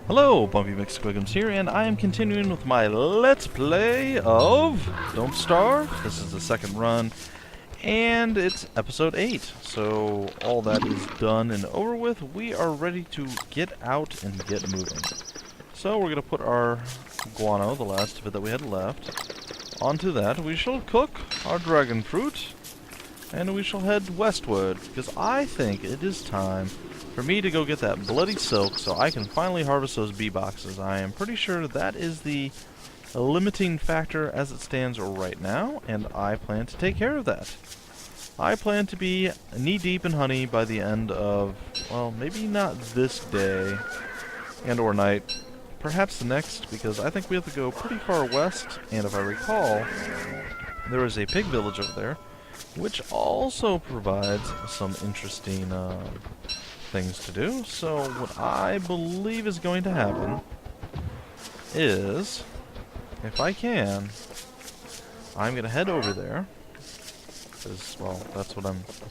Hello, Bumpy McSquigums here, and I am continuing with my Let's Play of Don't Starve. This is the second run, and it's episode 8. So all that is done and over with. We are ready to get out and get moving. So we're going to put our guano, the last of it that we had left, onto that. We shall cook our dragon fruit, and we shall head westward, because I think it is time for me to go get that bloody silk so I can finally harvest those bee boxes. I am pretty sure that is the limiting factor as it stands right now, and I plan to take care of that. I plan to be knee-deep in honey by the end of, well, maybe not this day and or night, perhaps the next, because I think we have to go pretty far west, and if I recall, there is a pig village over there, which also provides some interesting things to do. So what I believe is going to happen is, if I can, I'm gonna head over there, because, well, that's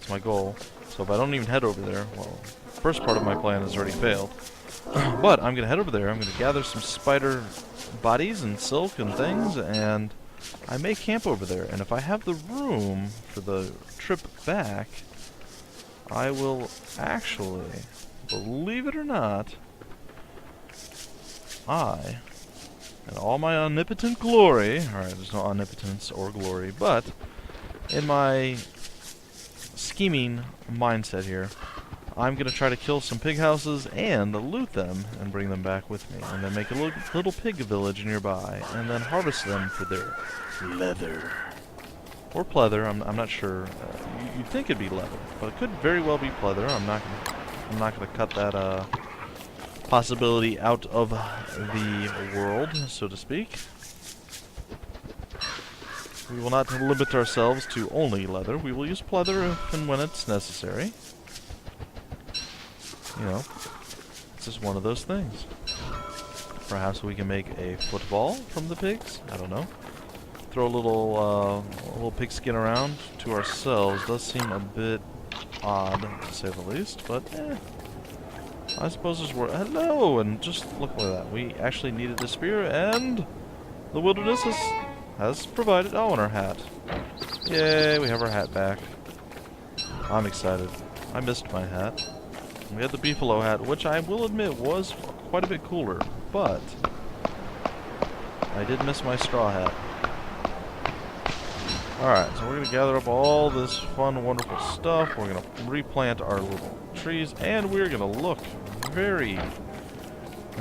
my goal. So if I don't even head over there, well, the first part of my plan has already failed. But I'm gonna head over there, I'm gonna gather some spider bodies and silk and things, and I may camp over there, and if I have the room for the trip back, I will actually, believe it or not, in all my omnipotent glory, alright, there's no omnipotence or glory, but in my scheming mindset here, I'm going to try to kill some pig houses and loot them and bring them back with me, and then make a little pig village nearby, and then harvest them for their leather. Or pleather, I'm not sure. You'd think it'd be leather, but it could very well be pleather. I'm not gonna cut that possibility out of the world, so to speak. We will not limit ourselves to only leather. We will use pleather if and when it's necessary. You know, it's just one of those things. Perhaps we can make a football from the pigs. I don't know. Throw a little pigskin around to ourselves does seem a bit odd, to say the least, but I suppose it's worth. Hello, and just look at that. We actually needed the spear, and the wilderness has provided. Oh, and our hat. Yay, we have our hat back. I'm excited. I missed my hat. We had the beefalo hat, which I will admit was quite a bit cooler, but I did miss my straw hat. Alright, so we're going to gather up all this fun, wonderful stuff. We're going to replant our little trees, and we're going to look very,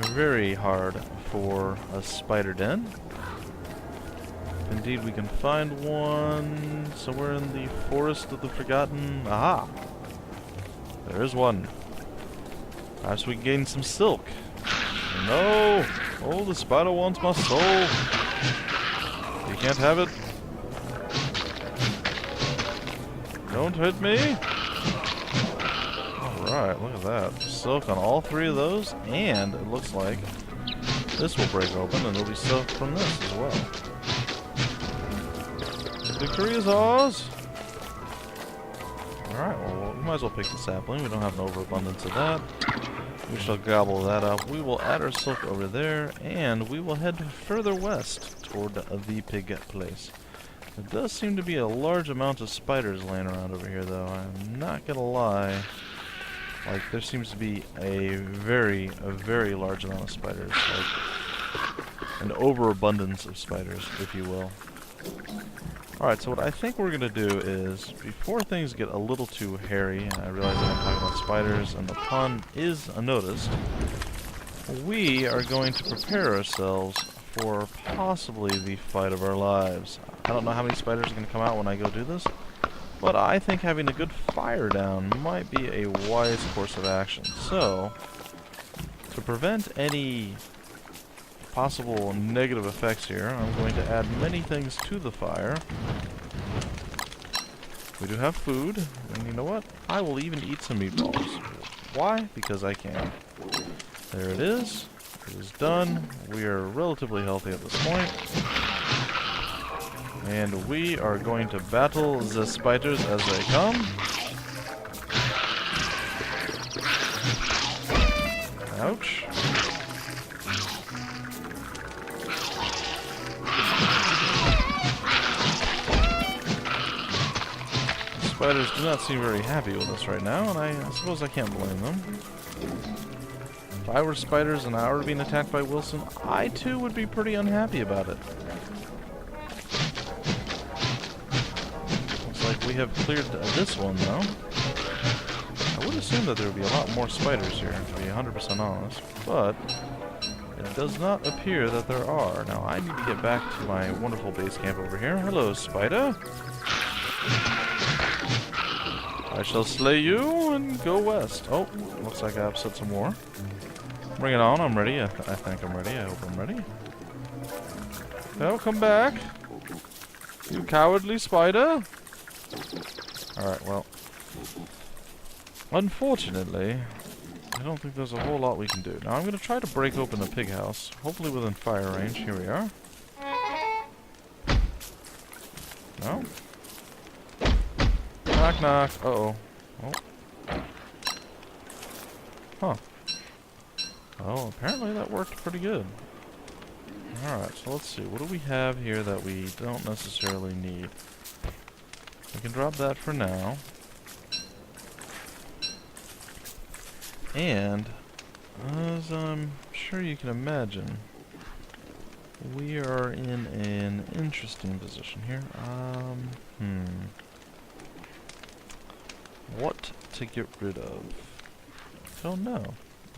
very hard for a spider den. If indeed we can find one somewhere in the forest of the forgotten. Aha! There is one. Perhaps we can gain some silk. No! Oh, the spider wants my soul. You can't have it. Don't hit me! Alright, look at that. Silk on all three of those, and it looks like this will break open, and there'll be silk from this as well. Victory is ours! Alright, well, we might as well pick the sapling. We don't have an overabundance of that. We shall gobble that up. We will add our silk over there, and we will head further west toward the pig place. There does seem to be a large amount of spiders laying around over here, though. I'm not gonna lie. Like, there seems to be a very large amount of spiders. Like, an overabundance of spiders, if you will. Alright, so what I think we're gonna do is, before things get a little too hairy, and I realize that I'm talking about spiders, and the pun is unnoticed, we are going to prepare ourselves for possibly the fight of our lives. I don't know how many spiders are going to come out when I go do this, but I think having a good fire down might be a wise course of action. So, to prevent any possible negative effects here, I'm going to add many things to the fire. We do have food, and you know what? I will even eat some meatballs. Why? Because I can. There it is. It is done. We are relatively healthy at this point. And we are going to battle the spiders as they come. Ouch. The spiders do not seem very happy with us right now, and I suppose I can't blame them. If I were spiders and I were being attacked by Wilson, I too would be pretty unhappy about it. Looks like we have cleared this one, though. I would assume that there would be a lot more spiders here, to be 100% honest, but it does not appear that there are. Now, I need to get back to my wonderful base camp over here. Hello, spider. I shall slay you and go west. Oh, looks like I upset some more. Bring it on, I'm ready. I think I'm ready. I hope I'm ready. No, come back. You cowardly spider. Alright, well. Unfortunately, I don't think there's a whole lot we can do. Now I'm going to try to break open the pig house, hopefully within fire range. Here we are. No? Knock knock. Uh-oh. Oh. Huh. Oh, apparently that worked pretty good. Alright, so let's see. What do we have here that we don't necessarily need? We can drop that for now. And, as I'm sure you can imagine, we are in an interesting position here. What to get rid of? Don't know.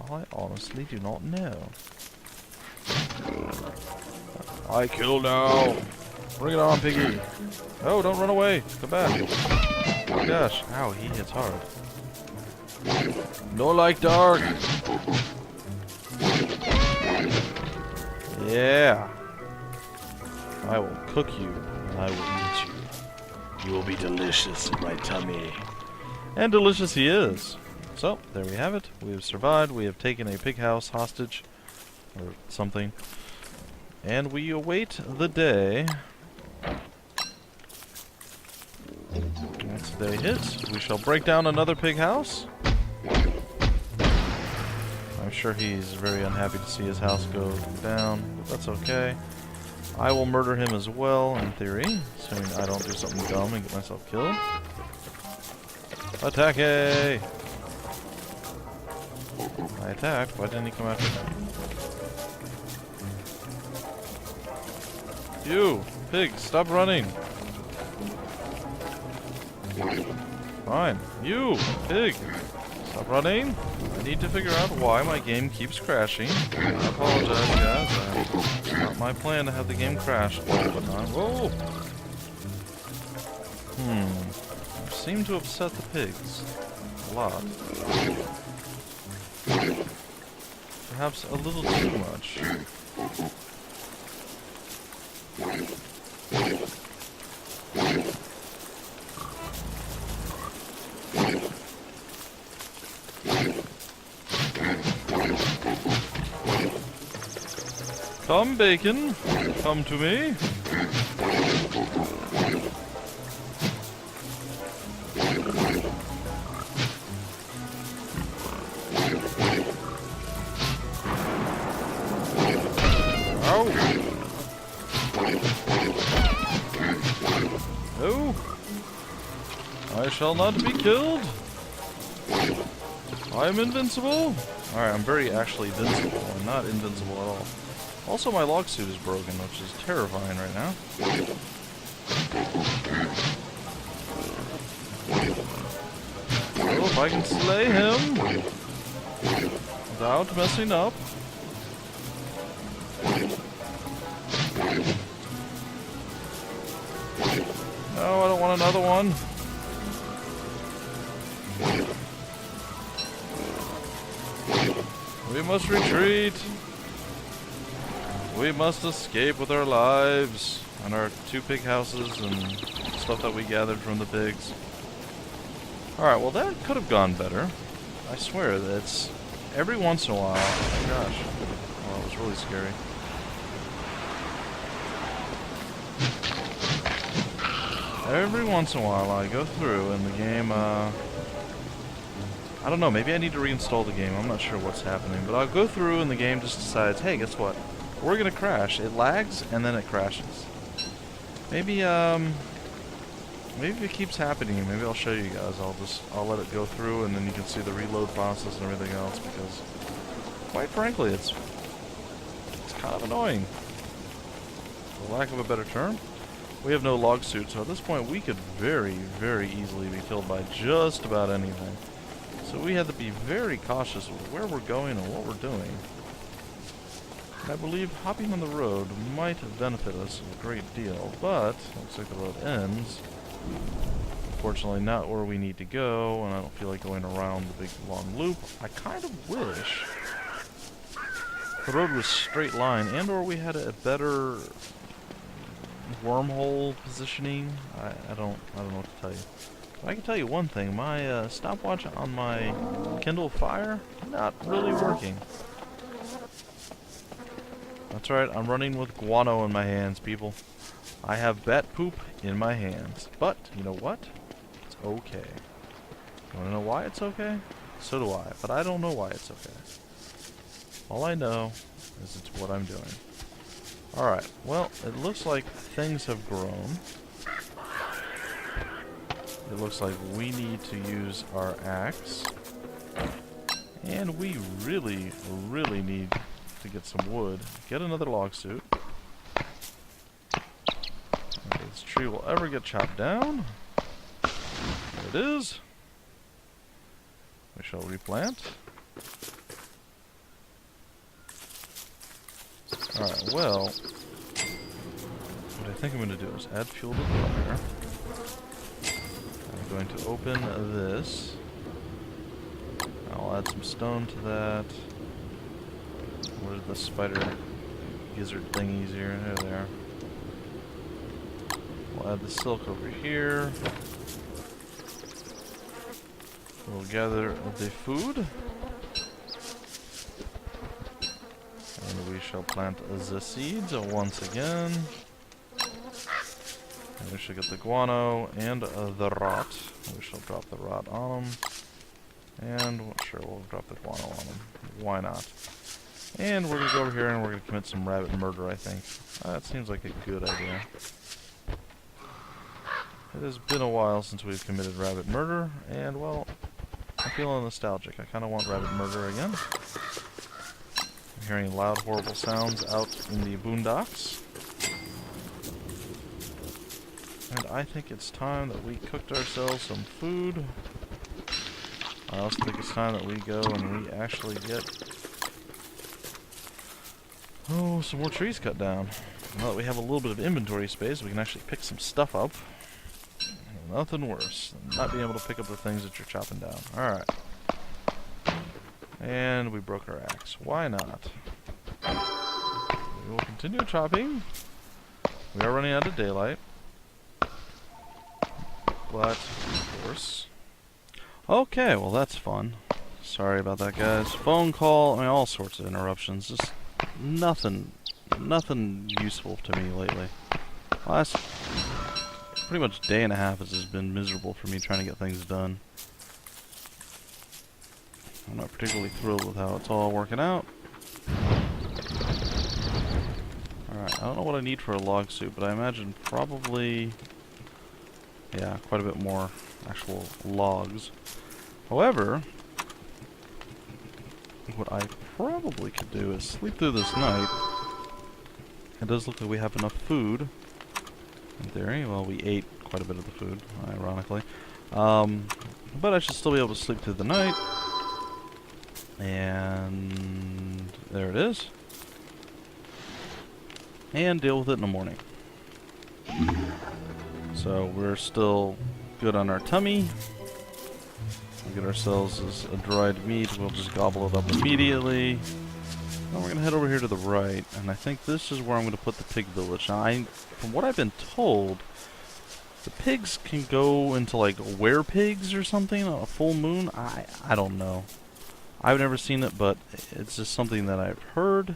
I honestly do not know. I kill now! Bring it on, piggy! Oh, don't run away! Come back! Oh my gosh, ow, he hits hard. No like dark! Yeah! I will cook you, and I will eat you. You will be delicious in my tummy. And delicious he is. So, there we have it. We have survived. We have taken a pig house hostage. Or something. And we await the day. Once the day hits, we shall break down another pig house. I'm sure he's very unhappy to see his house go down, but that's okay. I will murder him as well, in theory, assuming I don't do something dumb and get myself killed. Attack! I attacked. Why didn't he come after me? You! Pig, stop running! Fine. You! Pig! Stop running! I need to figure out why my game keeps crashing. I apologize, guys. It's not my plan to have the game crash all the time. Whoa! Seem to upset the pigs. A lot. Perhaps a little too much. Come, bacon. Come to me. No. I shall not be killed. I am invincible. Alright, I'm very actually invincible. I'm not invincible at all. Also, my log suit is broken, which is terrifying right now. So if I can slay him without messing up. No, I don't want another one. We must retreat. We must escape with our lives and our 2 pig houses and stuff that we gathered from the pigs. Alright, well that could have gone better. I swear that it's every once in a while. Oh my gosh. Oh, that was really scary. Every once in a while I go through and the game I don't know, maybe I need to reinstall the game. I'm not sure what's happening. But I'll go through and the game just decides, hey, guess what? We're gonna crash. It lags and then it crashes. Maybe if it keeps happening, maybe I'll show you guys. I'll let it go through and then you can see the reload process and everything else, because quite frankly it's kind of annoying. For lack of a better term. We have no log suit, so at this point we could very, very easily be killed by just about anything. So we have to be very cautious with where we're going and what we're doing. And I believe hopping on the road might benefit us a great deal, but looks like the road ends. Unfortunately not where we need to go, and I don't feel like going around the big long loop. I kind of wish the road was straight line, and or we had a better wormhole positioning. I don't know what to tell you. But I can tell you one thing, my stopwatch on my Kindle Fire, not really working. That's right, I'm running with guano in my hands, people. I have bat poop in my hands. But, you know what? It's okay. You wanna know why it's okay? So do I, but I don't know why it's okay. All I know is it's what I'm doing. Alright, well, it looks like things have grown. It looks like we need to use our axe. And we really, really need to get some wood. Get another log suit. If this tree will ever get chopped down. There it is. We shall replant. Alright, well, what I think I'm going to do is add fuel to the fire. I'm going to open this. I'll add some stone to that. Where's the spider gizzard thingies here? There they are. We'll add the silk over here. We'll gather the food. And we shall plant the seeds once again. And we shall get the guano and the rot. We shall drop the rot on them. And sure, we'll drop the guano on them. Why not? And we're going to go over here and we're going to commit some rabbit murder, I think. That seems like a good idea. It has been a while since we've committed rabbit murder, and well, I'm feeling nostalgic. I kind of want rabbit murder again. I'm hearing loud, horrible sounds out in the boondocks. And I think it's time that we cooked ourselves some food. I also think it's time that we go and we actually get some more trees cut down. Now that we have a little bit of inventory space, we can actually pick some stuff up. Nothing worse than not being able to pick up the things that you're chopping down. Alright. And we broke our axe. Why not? We will continue chopping. We are running out of daylight. But, of course. Okay, well that's fun. Sorry about that, guys. Phone call, I mean, all sorts of interruptions. Just nothing useful to me lately. Last pretty much day and a half has just been miserable for me trying to get things done. I'm not particularly thrilled with how it's all working out. Alright, I don't know what I need for a log suit, but I imagine probably, yeah, quite a bit more actual logs. However, what I probably could do is sleep through this night. It does look like we have enough food, in theory. Well, we ate quite a bit of the food, ironically. But I should still be able to sleep through the night. And there it is. And deal with it in the morning. So we're still good on our tummy. We'll get ourselves a dried meat. We'll just gobble it up immediately. Then we're going to head over here to the right. And I think this is where I'm going to put the pig village. Now, from what I've been told, the pigs can go into like were-pigs or something on a full moon. I don't know. I've never seen it, but it's just something that I've heard.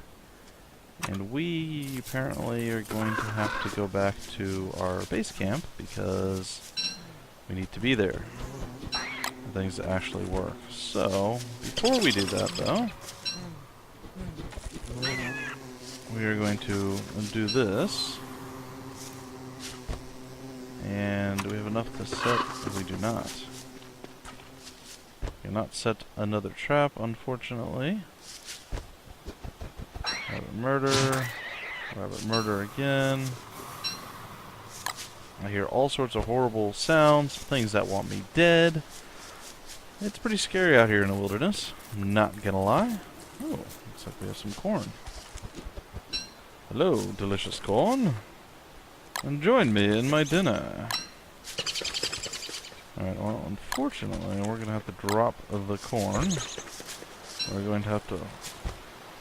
And we apparently are going to have to go back to our base camp because we need to be there. things to actually work. So, before we do that though, we are going to do this. And do we have enough to set? We do not. We cannot set another trap, unfortunately. Rabbit murder. Rabbit murder again. I hear all sorts of horrible sounds, things that want me dead. It's pretty scary out here in the wilderness, I'm not gonna lie. Oh, looks like we have some corn. Hello, delicious corn. And join me in my dinner. Alright, well, unfortunately, we're gonna have to drop the corn. We're going to have to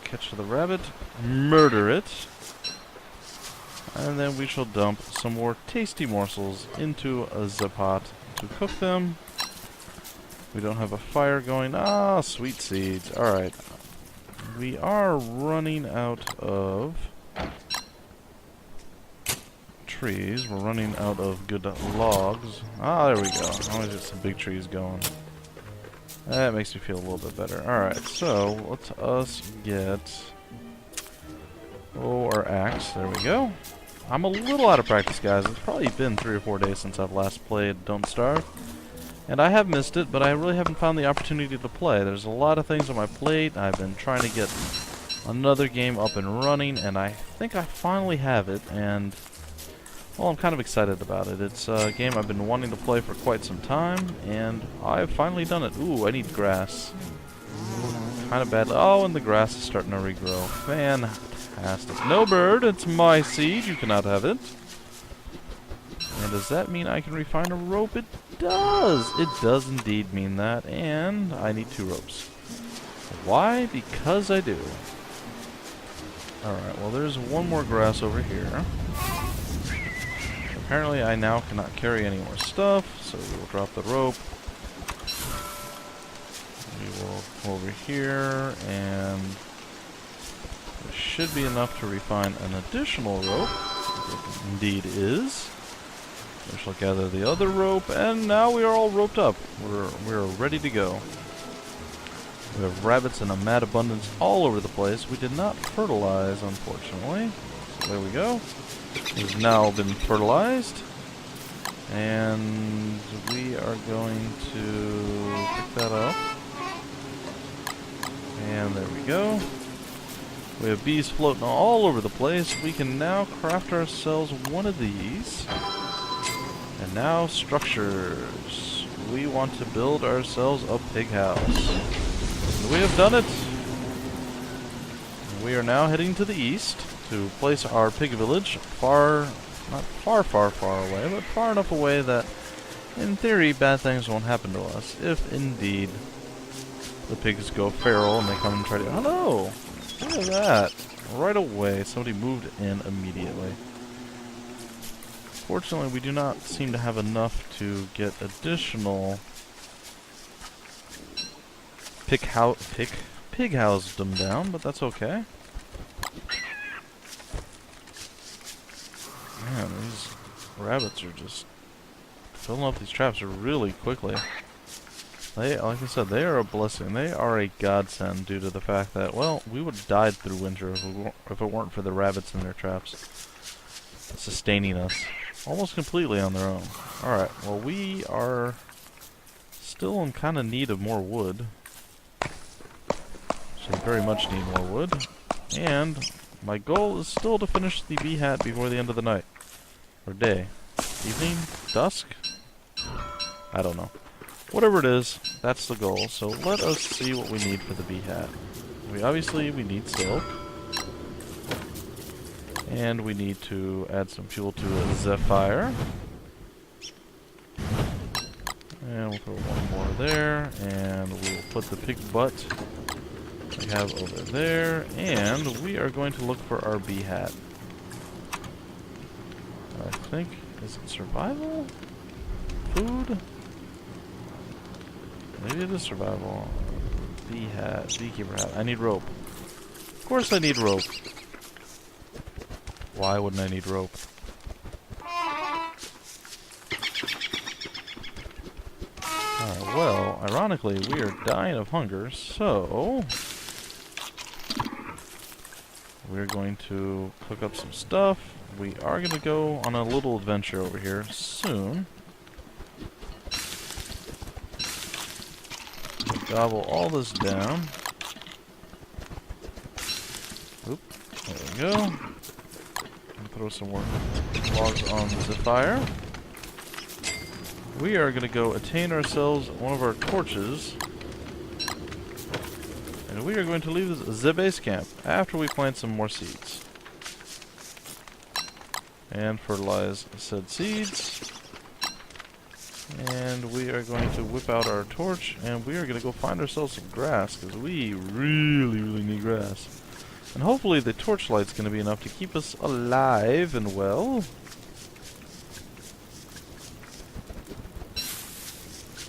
catch the rabbit, murder it, and then we shall dump some more tasty morsels into the pot to cook them. We don't have a fire going. Ah, sweet seeds. Alright. We are running out of trees. We're running out of good logs. Ah, there we go. Always get some big trees going. That makes me feel a little bit better. Alright, so let us get our axe. There we go. I'm a little out of practice, guys. It's probably been 3 or 4 days since I've last played Don't Starve. And I have missed it, but I really haven't found the opportunity to play. There's a lot of things on my plate. I've been trying to get another game up and running, and I think I finally have it, and well, I'm kind of excited about it. It's a game I've been wanting to play for quite some time, and I've finally done it. Ooh, I need grass. Kind of bad. Oh, and the grass is starting to regrow. Fantastic. No bird, it's my seed. You cannot have it. And does that mean I can refine a rope? It does. It does indeed mean that. And I need 2 ropes. Why? Because I do. Alright, well there's one more grass over here. Apparently I now cannot carry any more stuff, so we will drop the rope. We will go over here, and there should be enough to refine an additional rope. It indeed is. We shall gather the other rope, and now we are all roped up. We are ready to go. We have rabbits in a mad abundance all over the place. We did not fertilize, unfortunately. So there we go. It has now been fertilized. And we are going to pick that up. And there we go. We have bees floating all over the place. We can now craft ourselves one of these. And now structures. We want to build ourselves a pig house. And we have done it. We are now heading to the east to place our pig village not far away, but far enough away that in theory bad things won't happen to us if indeed the pigs go feral and they come and try to... Hello! Look at that. Right away, somebody moved in immediately. Fortunately, we do not seem to have enough to get additional pig housedom down, but that's okay. Man, these rabbits are just filling up these traps really quickly. They, like I said, they are a blessing. They are a godsend due to the fact that, well, we would have died through winter if it weren't for the rabbits in their traps sustaining us almost completely on their own. Alright, well, we are still in kind of need of more wood. So very much need more wood. And my goal is still to finish the bee hat before the end of the night. Or day. Evening? Dusk? I don't know. Whatever it is, that's the goal. So let us see what we need for the bee hat. We need silk. And we need to add some fuel to a Zephyr. And we'll put one more there. And we'll put the pig butt we have over there. And we are going to look for our bee hat. I think, is it survival? Food? Maybe it is survival. Bee hat, beekeeper hat. I need rope. Of course I need rope. Why wouldn't I need rope? Alright, well, ironically, we are dying of hunger, so we're going to cook up some stuff. We are going to go on a little adventure over here soon. Gobble all this down. Oop, there we go. And throw some more logs on the fire. We are going to go attain ourselves one of our torches. And we are going to leave the base camp after we plant some more seeds. And fertilize said seeds. And we are going to whip out our torch, and we are going to go find ourselves some grass, because we really need grass. And hopefully the torchlight's going to be enough to keep us alive and well.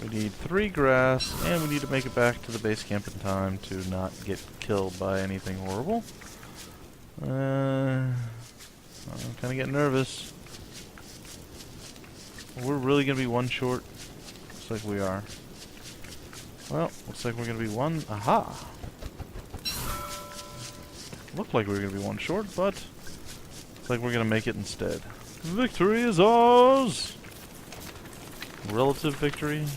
We need 3 grass, and we need to make it back to the base camp in time to not get killed by anything horrible. I'm kind of getting nervous. We're really going to be one short. Looks like we are. Well, looks like we're going to be one. Aha! Looked like we were going to be one short, but looks like we're going to make it instead. Victory is ours! Relative victory.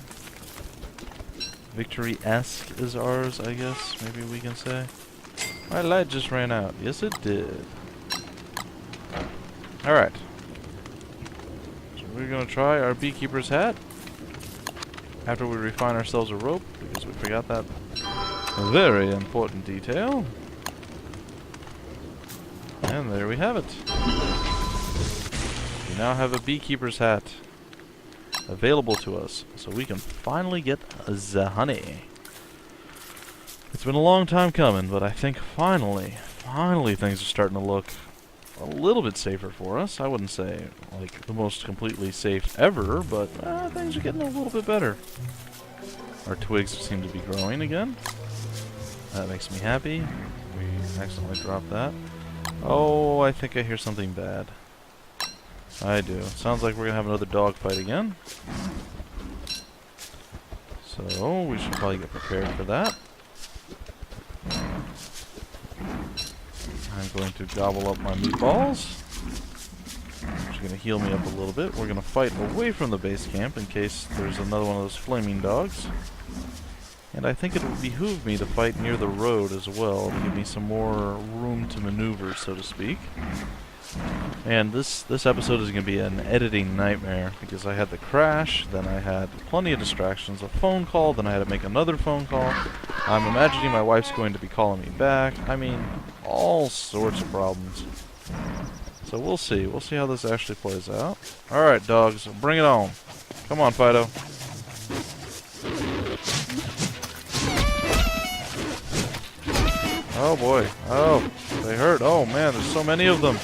Victory-esque is ours, I guess. Maybe we can say. My light just ran out. Yes, it did. Alright. We're going to try our beekeeper's hat after we refine ourselves a rope, because we forgot that very important detail. And there we have it. We now have a beekeeper's hat available to us, so we can finally get the honey. It's been a long time coming, but I think finally things are starting to look a little bit safer for us. I wouldn't say like the most completely safe ever, but things are getting a little bit better. Our twigs seem to be growing again. That makes me happy. We accidentally dropped that. Oh, I think I hear something bad. I do. Sounds like we're gonna have another dog fight again. So we should probably get prepared for that. I'm going to gobble up my meatballs, which is going to heal me up a little bit. We're going to fight away from the base camp in case there's another one of those flaming dogs. And I think it would behoove me to fight near the road as well, to give me some more room to maneuver, so to speak. And this episode is going to be an editing nightmare, because I had the crash, then I had plenty of distractions, a phone call, then I had to make another phone call. I'm imagining my wife's going to be calling me back. I mean, all sorts of problems. So we'll see. We'll see how this actually plays out. Alright, dogs, bring it on. Come on, Fido. Oh boy. Oh, they hurt. Oh man, there's so many of them.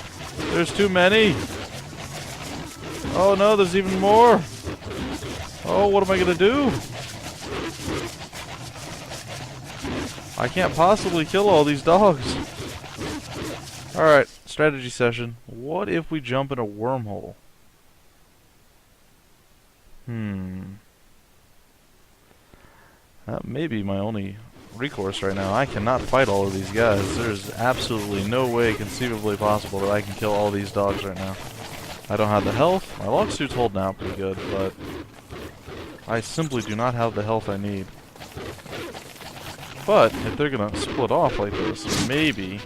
There's too many. Oh no, there's even more. Oh, what am I gonna do? I can't possibly kill all these dogs. Alright, strategy session. What if we jump in a wormhole? That may be my only recourse right now. I cannot fight all of these guys. There's absolutely no way conceivably possible that I can kill all these dogs right now. I don't have the health. My log suit's holding out pretty good, but I simply do not have the health I need. But if they're gonna split off like this, maybe.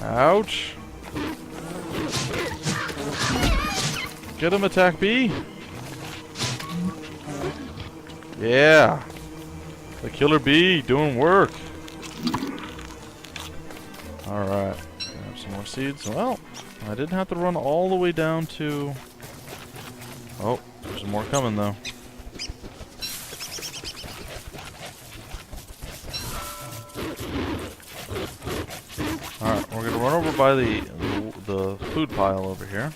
Ouch. Get him, attack B. Yeah. The killer bee doing work. Alright. Grab some more seeds. Well, I didn't have to run all the way down to... Oh, there's more coming though. Alright, we're gonna run over by the food pile over here.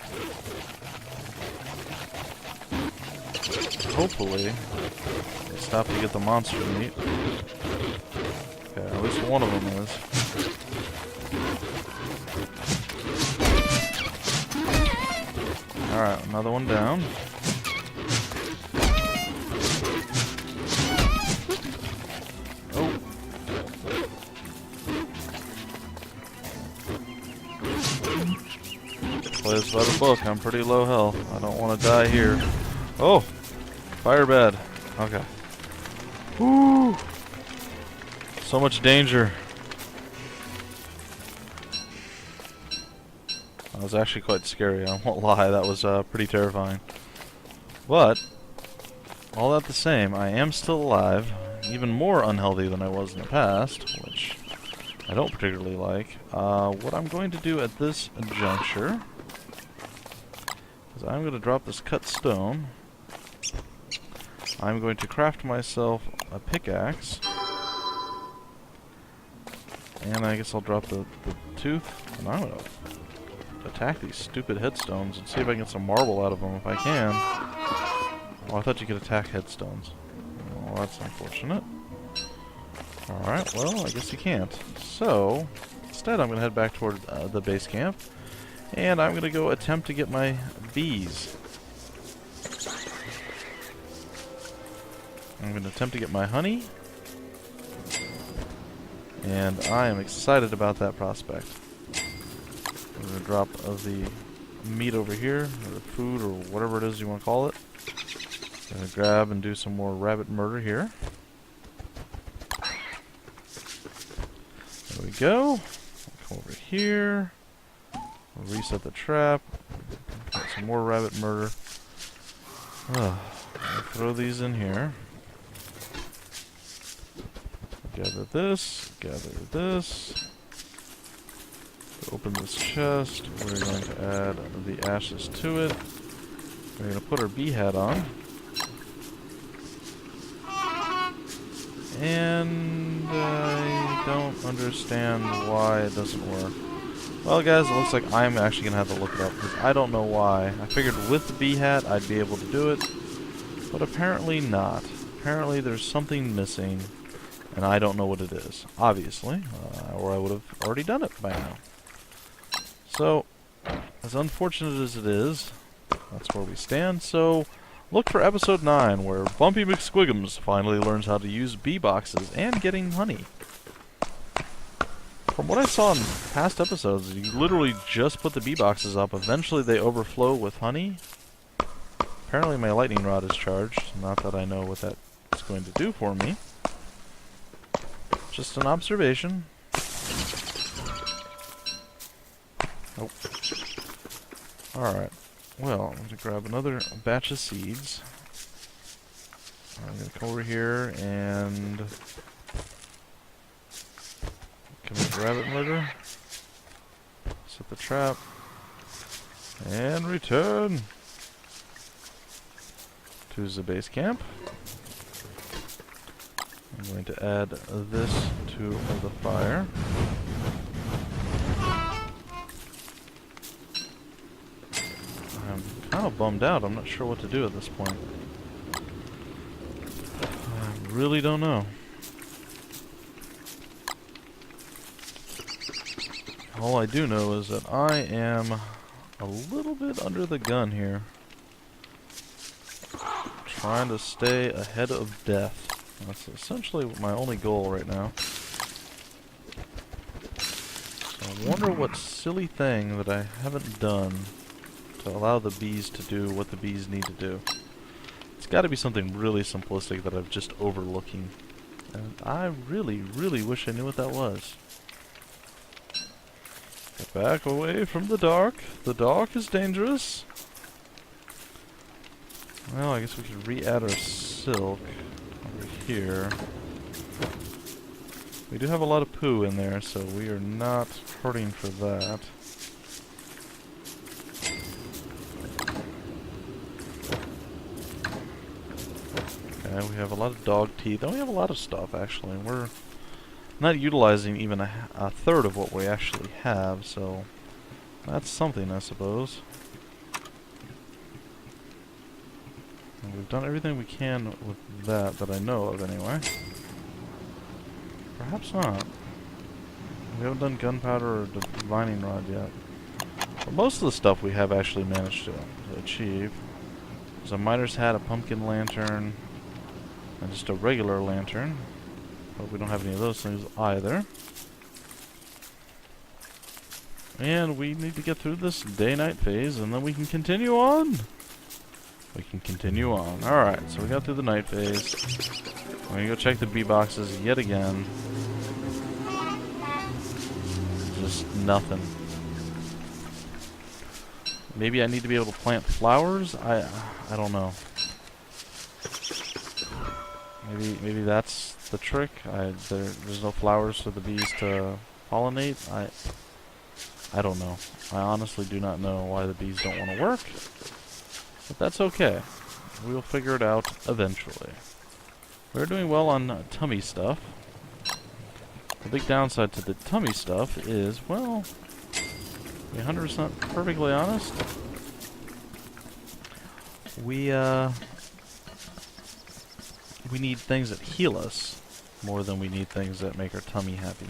Hopefully, stop to get the monster meat. Okay, At least one of them is. Alright, another one down. Oh. Play this by the book. I'm pretty low health. I don't want to die here. Oh! Fire bed. Okay. Woo! So much danger. That was actually quite scary, I won't lie. That was pretty terrifying. But, all that the same, I am still alive. Even more unhealthy than I was in the past, which I don't particularly like. What I'm going to do at this juncture is I'm going to drop this cut stone. I'm going to craft myself a pickaxe. And I guess I'll drop the tooth. And I'm going to attack these stupid headstones and see if I can get some marble out of them if I can. Oh, I thought you could attack headstones. Well, that's unfortunate. Alright, well, I guess you can't. So, instead I'm going to head back toward the base camp. And I'm going to go attempt to get my bees. I'm going to attempt to get my honey. And I am excited about that prospect. I'm going to drop the meat over here, or the food, or whatever it is you want to call it. I'm going to grab and do some more rabbit murder here. There we go. Come over here. We'll reset the trap. Get some more rabbit murder. I'll throw these in here. Gather this. Gather this. Open this chest. We're going to add the ashes to it. We're going to put our bee hat on. And I don't understand why it doesn't work. Well, guys, it looks like I'm actually going to have to look it up, because I don't know why. I figured with the bee hat I'd be able to do it, but apparently not. Apparently there's something missing, and I don't know what it is, obviously, or I would have already done it by now. So, as unfortunate as it is, that's where we stand. So, look for episode 9, where Bumpy McSquigums finally learns how to use bee boxes and getting honey. From what I saw in past episodes, you literally just put the bee boxes up. Eventually they overflow with honey. Apparently my lightning rod is charged. Not that I know what that's going to do for me. Just an observation. Oh. Alright. Well, I'm going to grab another batch of seeds. I'm going to come over here and commit rabbit murder. Set the trap. And return to the base camp. I'm going to add this to the fire. I'm kind of bummed out. I'm not sure what to do at this point. I really don't know. All I do know is that I am a little bit under the gun here. Trying to stay ahead of death. That's essentially my only goal right now. So I wonder what silly thing that I haven't done to allow the bees to do what the bees need to do. It's got to be something really simplistic that I'm just overlooking. And I really, really wish I knew what that was. Get back away from the dark. The dark is dangerous. Well, I guess we could re-add our silk over here. We do have a lot of poo in there, so we are not hurting for that. Okay, we have a lot of dog teeth, and we have a lot of stuff, actually. We're not utilizing even a third of what we actually have, so that's something, I suppose. And we've done everything we can with that I know of, anyway. Perhaps not. We haven't done gunpowder or divining rod yet. But most of the stuff we have actually managed to achieve. There's a miner's hat, a pumpkin lantern, and just a regular lantern. But we don't have any of those things either. And we need to get through this day-night phase, and then we can continue on. We can continue on. Alright, so we got through the night phase. We're gonna go check the bee boxes yet again. Just nothing. Maybe I need to be able to plant flowers? I don't know. Maybe that's the trick. There's no flowers for the bees to pollinate. I don't know. I honestly do not know why the bees don't want to work. But that's okay. We'll figure it out eventually. We're doing well on tummy stuff. The big downside to the tummy stuff is, well, to be 100% perfectly honest, we need things that heal us more than we need things that make our tummy happy.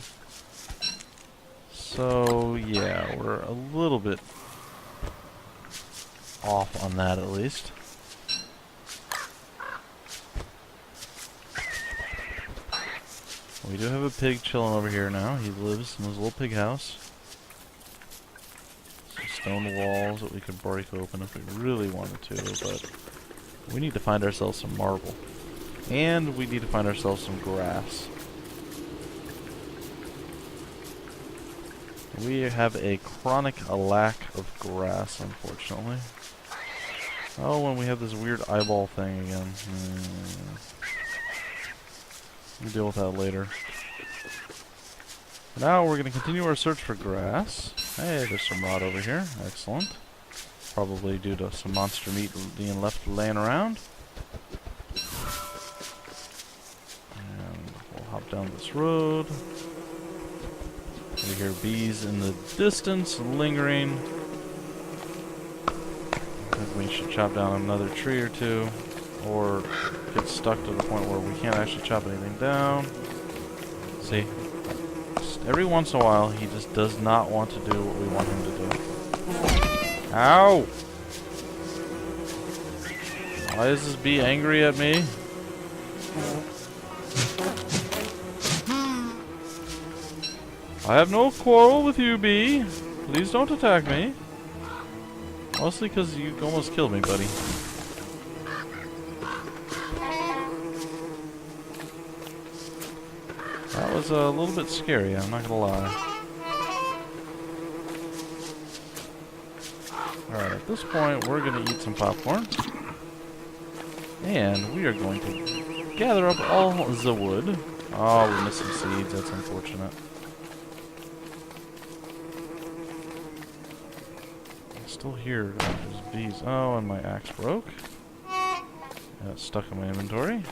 So, yeah, we're a little bit off on that at least. We do have a pig chilling over here now. He lives in his little pig house. Some stone walls that we could break open if we really wanted to, but we need to find ourselves some marble. And we need to find ourselves some grass. We have a chronic lack of grass, unfortunately. Oh, and we have this weird eyeball thing again. We'll deal with that later. For now, we're going to continue our search for grass. Hey, there's some rot over here. Excellent. Probably due to some monster meat being left laying around. And we'll hop down this road. We hear bees in the distance, lingering. I think we should chop down another tree or two, or get stuck to the point where we can't actually chop anything down. See? Just every once in a while, he just does not want to do what we want him to do. Ow! Why is this bee angry at me? I have no quarrel with you, bee. Please don't attack me. Mostly because you almost killed me, buddy. That was a little bit scary, I'm not gonna lie. Alright, at this point, we're gonna eat some popcorn. And we are going to gather up all the wood. Oh, we missed some seeds, that's unfortunate. Still here. There's bees. Oh, and my axe broke. Got stuck in my inventory.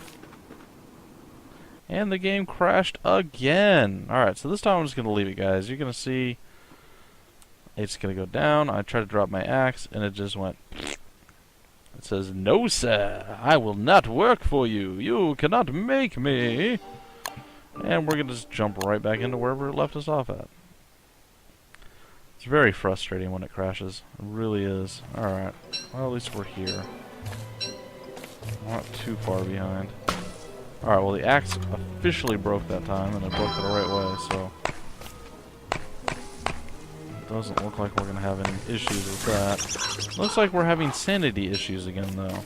And the game crashed again. Alright, so this time I'm just going to leave it, guys. You're going to see it's going to go down. I tried to drop my axe, and it just went... It says, "No, sir. I will not work for you. You cannot make me." And we're going to just jump right back into wherever it left us off at. It's very frustrating when it crashes. It really is. Alright. Well, at least we're here. We're not too far behind. Alright, well the axe officially broke that time, and it broke it the right way, so... It doesn't look like we're going to have any issues with that. Looks like we're having sanity issues again, though.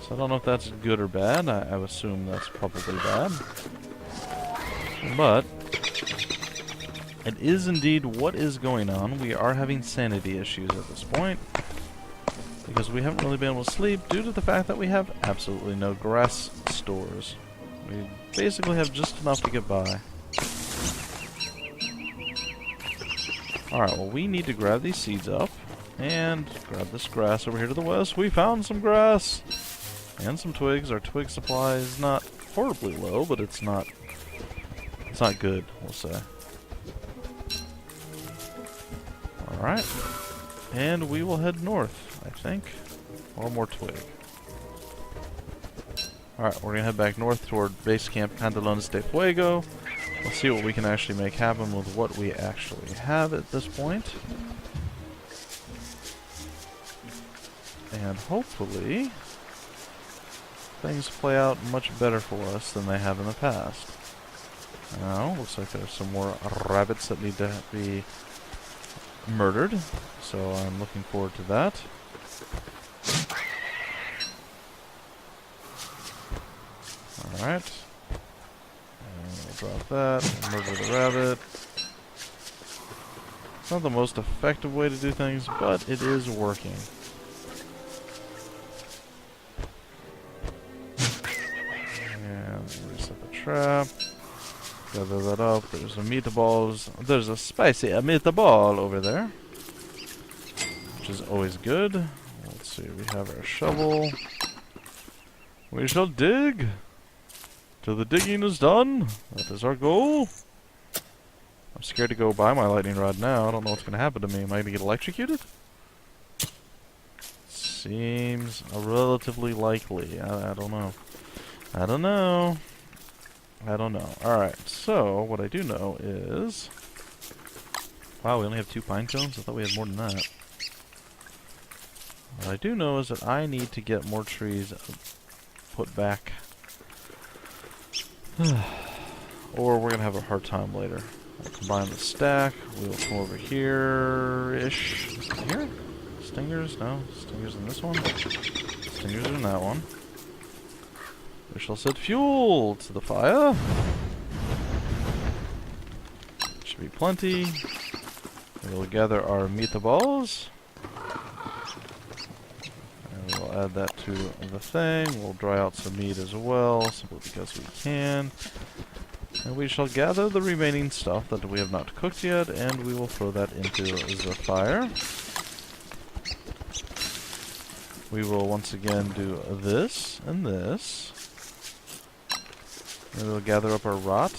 So I don't know if that's good or bad. I assume that's probably bad. But... it is indeed what is going on. We are having sanity issues at this point. Because we haven't really been able to sleep due to the fact that we have absolutely no grass stores. We basically have just enough to get by. Alright, well we need to grab these seeds up. And grab this grass over here to the west. We found some grass! And some twigs. Our twig supply is not horribly low, but it's not good, we'll say. Alright, and we will head north, I think. Or more twig. Alright, we're going to head back north toward base camp Pantalones De Feugo. Let's see what we can actually make happen with what we actually have at this point. And hopefully, things play out much better for us than they have in the past. Now, looks like there's some more rabbits that need to be murdered, so I'm looking forward to that. Alright. And we'll drop that, and murder the rabbit. It's not the most effective way to do things, but it is working. And reset the trap. Gather that up. There's a meatballs. There's a spicy meatball over there, which is always good. Let's see. We have our shovel. We shall dig till the digging is done. That is our goal. I'm scared to go buy my lightning rod now. I don't know what's going to happen to me. Am I going to get electrocuted? Seems relatively likely. I don't know. I don't know. I don't know. Alright, so what I do know is... Wow, we only have 2 pine cones? I thought we had more than that. What I do know is that I need to get more trees put back. Or we're going to have a hard time later. I'll combine the stack. We will come over here-ish. Here? Stingers? No. Stingers in this one. Stingers in that one. We shall set fuel to the fire. Should be plenty. We will gather our meatballs. And we'll add that to the thing. We'll dry out some meat as well, simply because we can. And we shall gather the remaining stuff that we have not cooked yet, and we will throw that into the fire. We will once again do this and this. And we'll gather up our rot.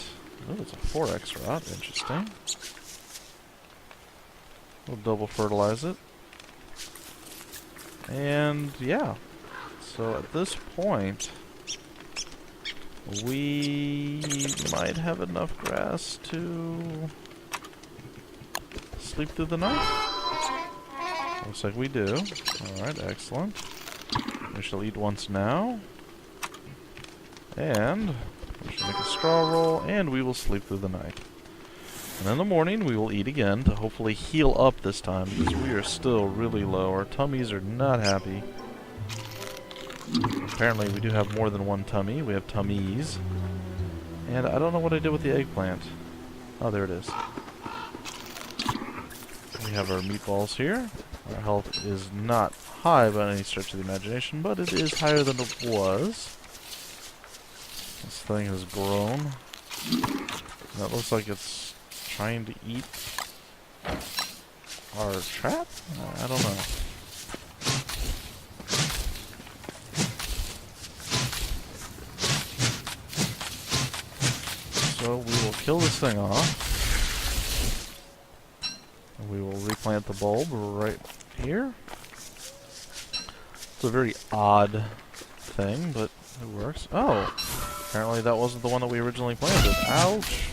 Oh, it's a 4x rot. Interesting. We'll double fertilize it. And yeah. So at this point, we might have enough grass to sleep through the night. Looks like we do. Alright, excellent. We shall eat once now. And we shall make a straw roll, and we will sleep through the night. And in the morning, we will eat again to hopefully heal up this time, because we are still really low. Our tummies are not happy. Apparently, we do have more than one tummy. We have tummies. And I don't know what I did with the eggplant. Oh, there it is. We have our meatballs here. Our health is not high by any stretch of the imagination, but it is higher than it was. This thing has grown. That looks like it's trying to eat our trap? I don't know. So we will kill this thing off. And we will replant the bulb right here. It's a very odd thing, but it works. Oh! Apparently that wasn't the one that we originally planted. Ouch!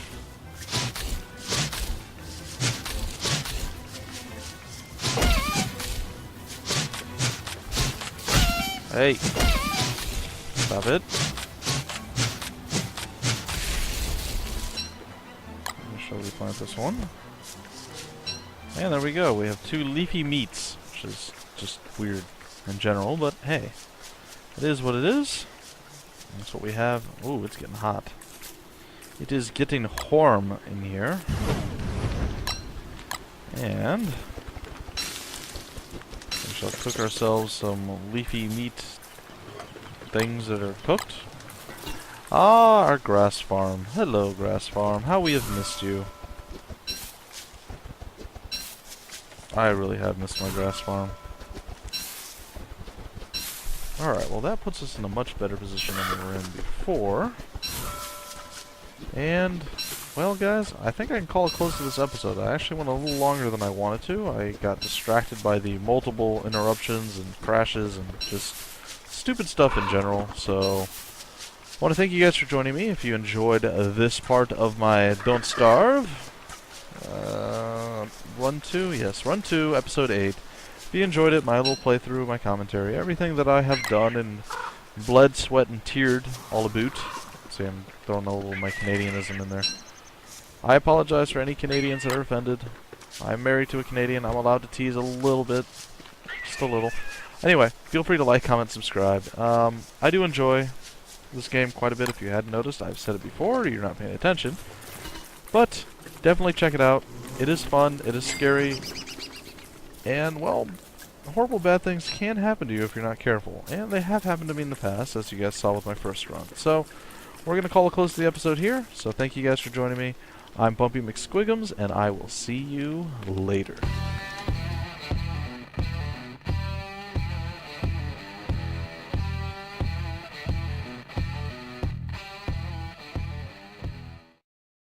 Hey! Stop it. Shall we plant this one? And there we go. We have 2 leafy meats, which is just weird in general, but hey. It is what it is. That's what we have. Ooh, it's getting hot. It is getting warm in here. And we shall cook ourselves some leafy meat things that are cooked. Ah, our grass farm. Hello, grass farm. How we have missed you. I really have missed my grass farm. Alright, well that puts us in a much better position than we were in before. And, well guys, I think I can call it close to this episode. I actually went a little longer than I wanted to. I got distracted by the multiple interruptions and crashes and just stupid stuff in general, so I want to thank you guys for joining me. If you enjoyed this part of my Don't Starve, Run 2, yes, Run 2, Episode 8. If you enjoyed it, my little playthrough, my commentary, everything that I have done and bled, sweat, and teared all about. See, I'm throwing a little of my Canadianism in there. I apologize for any Canadians that are offended. I'm married to a Canadian. I'm allowed to tease a little bit. Just a little. Anyway, feel free to like, comment, subscribe. I do enjoy this game quite a bit. If you hadn't noticed, I've said it before, or you're not paying attention. But definitely check it out. It is fun. It is scary. And, well, horrible bad things can happen to you if you're not careful. And they have happened to me in the past, as you guys saw with my first run. So, we're going to call a close to the episode here. So thank you guys for joining me. I'm Bumpy McSquigums, and I will see you later.